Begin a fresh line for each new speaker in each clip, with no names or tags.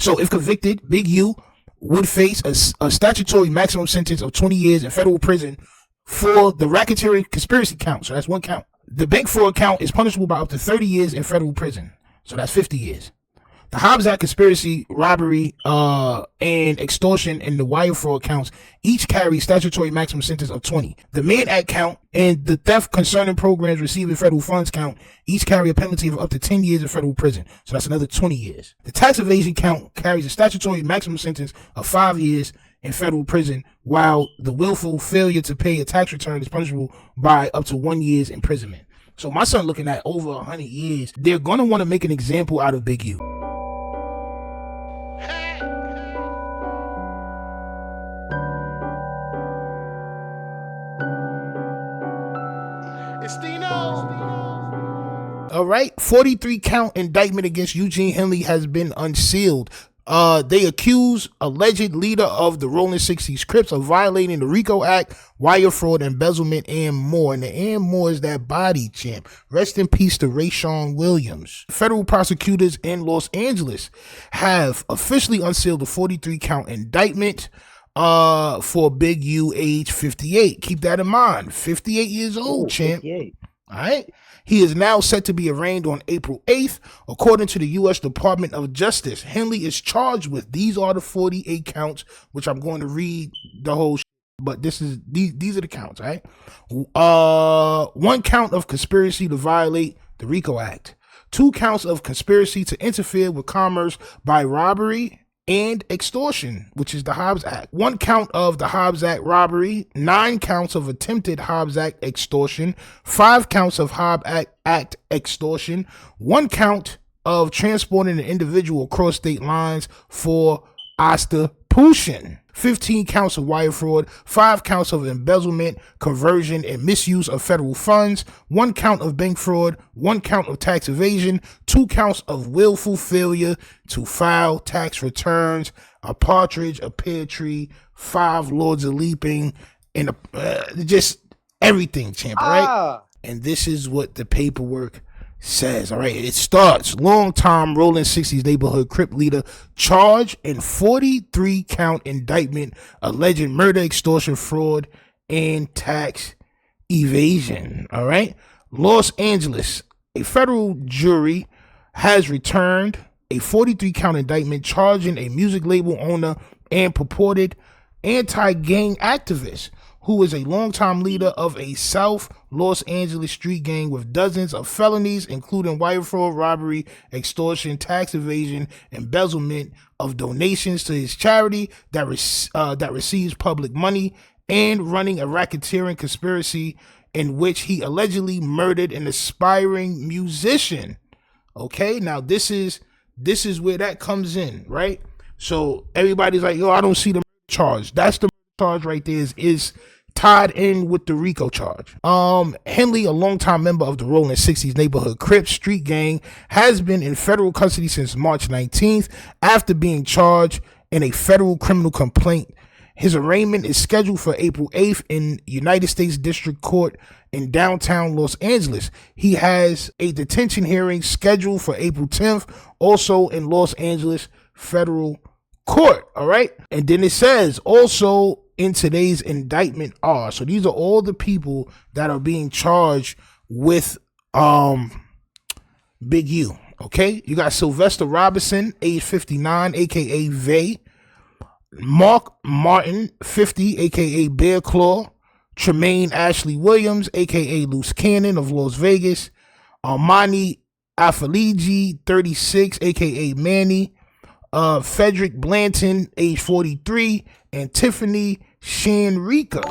So if convicted, Big U would face a statutory maximum sentence of 20 years in federal prison for the racketeering conspiracy count. So that's one count. The bank fraud count is punishable by up to 30 years in federal prison. So that's 50 years. The Hobbs Act conspiracy, robbery, and extortion and the wire fraud counts each carry statutory maximum sentence of 20. The Mann Act count and the theft concerning programs receiving federal funds count each carry a penalty of up to 10 years in federal prison. So that's another 20 years. The tax evasion count carries a statutory maximum sentence of 5 years in federal prison, while the willful failure to pay a tax return is punishable by up to 1 year's imprisonment. So my son looking at over 100 years. They're going to want to make an example out of Big U. All right, 43 count indictment against Eugene Henley has been unsealed. They accuse alleged leader of the Rolling 60s Crips of violating the RICO Act, wire fraud, embezzlement, and more. And the and more is that body, champ. Rest in peace to Rayshawn Williams. Federal prosecutors in Los Angeles have officially unsealed the 43 count indictment for Big U, age 58. Keep that in mind. 58 years old, champ. 58. All right. He is now set to be arraigned on April 8th. According to the U.S. Department of Justice, Henley is charged with, these are the 48 counts, which I'm going to read the whole but these are the counts, right? 1 count of conspiracy to violate the RICO Act. 2 counts of conspiracy to interfere with commerce by robbery and extortion, which is the Hobbs Act. 1 count of the Hobbs Act robbery, 9 counts of attempted Hobbs Act extortion, 5 counts of Hobbs Act extortion, 1 count of transporting an individual across state lines for ostentation, 15 counts of wire fraud, 5 counts of embezzlement, conversion, and misuse of federal funds, 1 count of bank fraud, 1 count of tax evasion, 2 counts of willful failure to file tax returns, a partridge, a pear tree, 5 lords of leaping, and just everything, champ, right? And this is what the paperwork says. All right, it starts: long-time Rolling 60s neighborhood Crip leader charged in 43 count indictment alleged murder, extortion, fraud, and tax evasion. All right, Los Angeles, a federal jury has returned a 43 count indictment charging a music label owner and purported anti-gang activist who is a longtime leader of a South Los Angeles street gang with dozens of felonies, including wire fraud, robbery, extortion, tax evasion, embezzlement of donations to his charity that receives public money, and running a racketeering conspiracy in which he allegedly murdered an aspiring musician. Okay, now this is where that comes in, right? So everybody's like, yo, I don't see the charge. That's the charge right there, is tied in with the RICO charge. Henley, a longtime member of the Rolling 60s neighborhood Crips street gang, has been in federal custody since March 19th after being charged in a federal criminal complaint. His arraignment is scheduled for April 8th in United States District Court in downtown Los Angeles. He has a detention hearing scheduled for April 10th, also in Los Angeles Federal Court. All right. And then it says also in today's indictment are, so these are all the people that are being charged with Big U. Okay. You got Sylvester Robinson, age 59, aka Vay. Mark Martin, 50, aka Bear Claw. Tremaine Ashley Williams, aka Loose Cannon of Las Vegas. Armani Afaliji, 36, aka Manny. Frederick Blanton, age 43, and Tiffany Shanrika.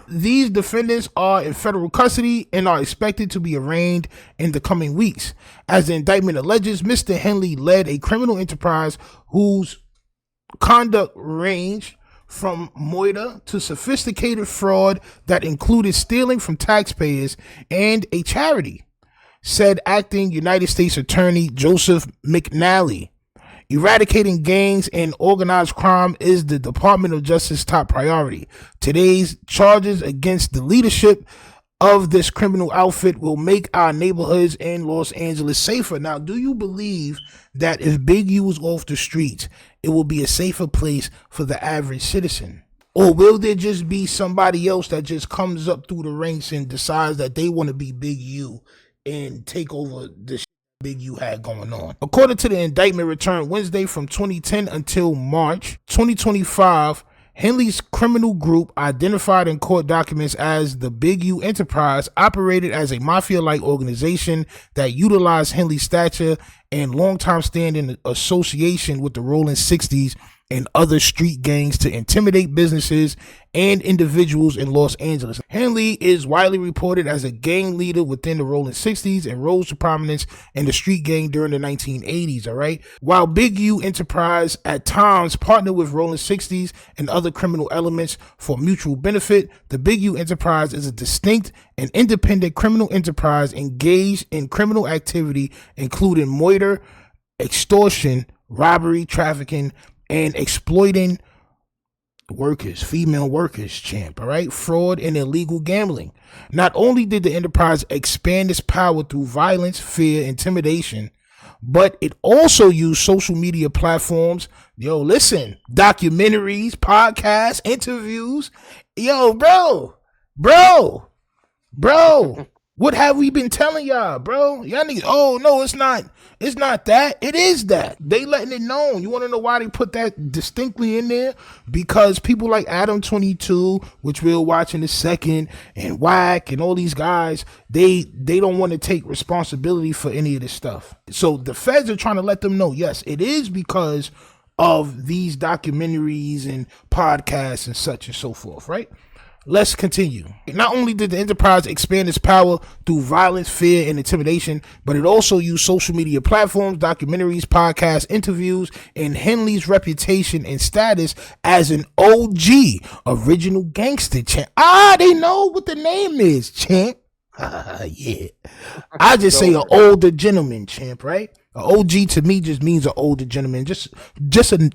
These defendants are in federal custody and are expected to be arraigned in the coming weeks. As the indictment alleges, Mr. Henley led a criminal enterprise whose conduct ranged from moiter to sophisticated fraud that included stealing from taxpayers and a charity, said acting United States Attorney Joseph McNally. Eradicating gangs and organized crime is the Department of Justice's top priority. Today's charges against the leadership of this criminal outfit will make our neighborhoods in Los Angeles safer. Now, do you believe that if Big U was off the streets, it will be a safer place for the average citizen? Or will there just be somebody else that just comes up through the ranks and decides that they want to be Big U and take over the shit Big U had going on? According to the indictment returned Wednesday from 2010 until March 2025, Henley's criminal group, identified in court documents as the Big U Enterprise, operated as a mafia-like organization that utilized Henley's stature and long-time standing association with the Rolling 60s and other street gangs to intimidate businesses and individuals in Los Angeles. Henley is widely reported as a gang leader within the Rolling 60s and rose to prominence in the street gang during the 1980s, all right? While Big U Enterprise at times partnered with Rolling 60s and other criminal elements for mutual benefit, the Big U Enterprise is a distinct and independent criminal enterprise engaged in criminal activity including murder, extortion, robbery, trafficking, and exploiting workers, female workers, champ, all right? Fraud and illegal gambling. Not only did the enterprise expand its power through violence, fear, intimidation, but it also used social media platforms, documentaries, podcasts, interviews. Bro, what have we been telling y'all, bro? Y'all niggas, oh no, it's not that. It is that. They letting it known. You want to know why they put that distinctly in there? Because people like Adam 22, which we'll watch in a second, and Whack and all these guys, they don't want to take responsibility for any of this stuff. So the feds are trying to let them know, yes, it is because of these documentaries and podcasts and such and so forth, right? Let's continue. Not only did the enterprise expand its power through violence, fear, and intimidation, but it also used social media platforms, documentaries, podcasts, interviews, and Henley's reputation and status as an OG, original gangster champ. They know what the name is, champ. Yeah. I just say an older gentleman, champ, right? An OG to me just means an older gentleman, just an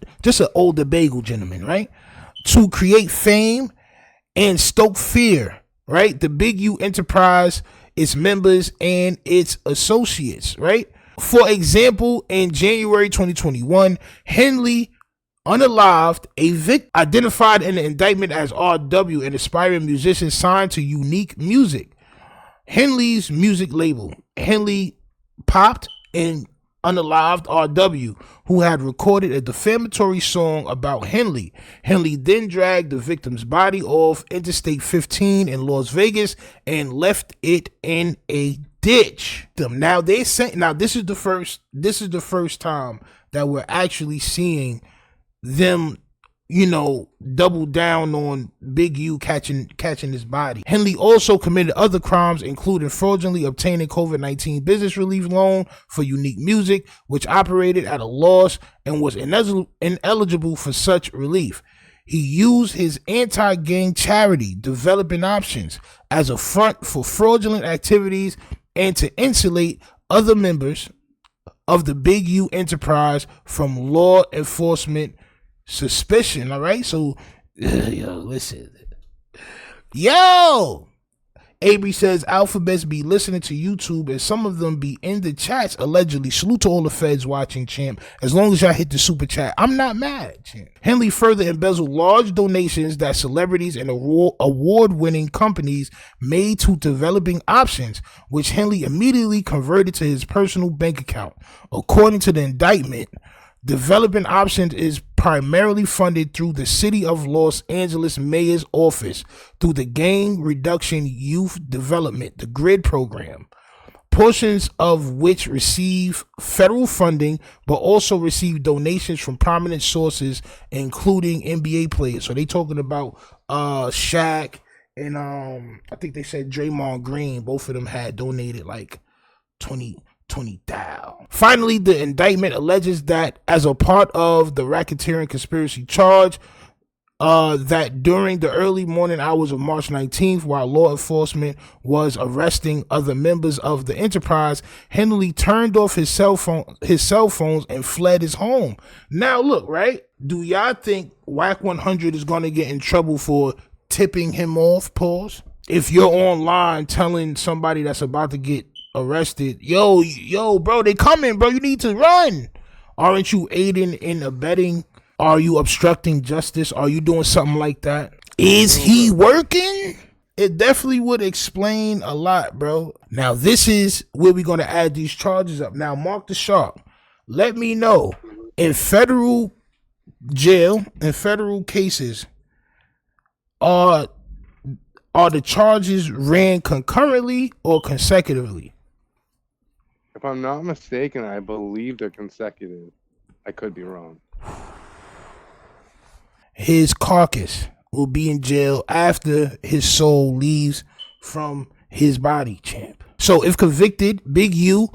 older bagel gentleman, right? To create fame and stoke fear, right? The Big U Enterprise, its members, and its associates, right? For example, in January 2021, Henley unalived a victim identified in the indictment as RW, an aspiring musician signed to Unique Music, Henley's music label. Henley popped and unalived RW, who had recorded a defamatory song about Henley. Henley then dragged the victim's body off Interstate 15 in Las Vegas and left it in a ditch. Now this is the first time that we're actually seeing them, double down on Big U catching his body. Henley also committed other crimes, including fraudulently obtaining COVID-19 business relief loan for Unique Music, which operated at a loss and was ineligible for such relief. He used his anti-gang charity, Developing Options, as a front for fraudulent activities and to insulate other members of the Big U Enterprise from law enforcement suspicion. All right, so listen, Avery says alphabets be listening to YouTube and some of them be in the chats allegedly. Salute to all the feds watching, champ. As long as y'all hit the super chat, I'm not mad, champ. Henley further embezzled large donations that celebrities and award-winning companies made to Developing Options, which Henley immediately converted to his personal bank account. According to the indictment, Developing Options is primarily funded through the City of Los Angeles Mayor's Office through the Gang Reduction Youth Development, the GRID program, portions of which receive federal funding but also receive donations from prominent sources, including NBA players. So they talking about Shaq and I think they said Draymond Green. Both of them had donated like 20,000. Finally, the indictment alleges that as a part of the racketeering conspiracy charge, that during the early morning hours of March 19th, while law enforcement was arresting other members of the enterprise, Henley turned off his cell phones and fled his home. Now look, right? Do y'all think Whack 100 is going to get in trouble for tipping him off? Pause. if you're online telling somebody that's about to get arrested, yo, bro, they coming, bro, you need to run. Aren't you aiding and abetting? Are you obstructing justice? Are you doing something like that? Is he working? It definitely would explain a lot, bro. Now, this is where we're going to add these charges up. Now, Mark the Shark, let me know, in federal jail, in federal cases, are the charges ran concurrently or consecutively?
If I'm not mistaken, I believe they're consecutive. I could be wrong.
His carcass will be in jail after his soul leaves from his body, champ. So if convicted, Big U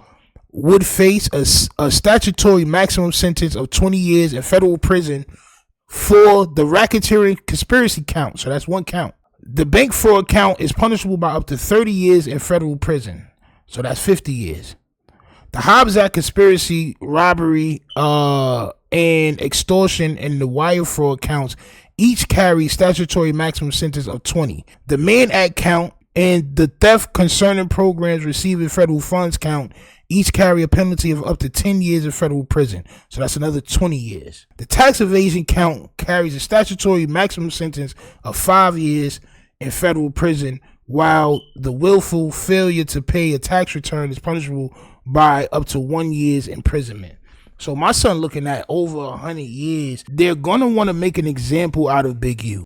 would face a statutory maximum sentence of 20 years in federal prison for the racketeering conspiracy count. So that's one count. The bank fraud count is punishable by up to 30 years in federal prison. So that's 50 years. The Hobbs Act conspiracy, robbery, and extortion and the wire fraud counts each carry statutory maximum sentence of 20. The Mann Act count and the theft concerning programs receiving federal funds count each carry a penalty of up to 10 years in federal prison. So that's another 20 years. The tax evasion count carries a statutory maximum sentence of 5 years in federal prison, while the willful failure to pay a tax return is punishable by up to 1 year's imprisonment. So my son looking at over 100 years. They're going to want to make an example out of Big U.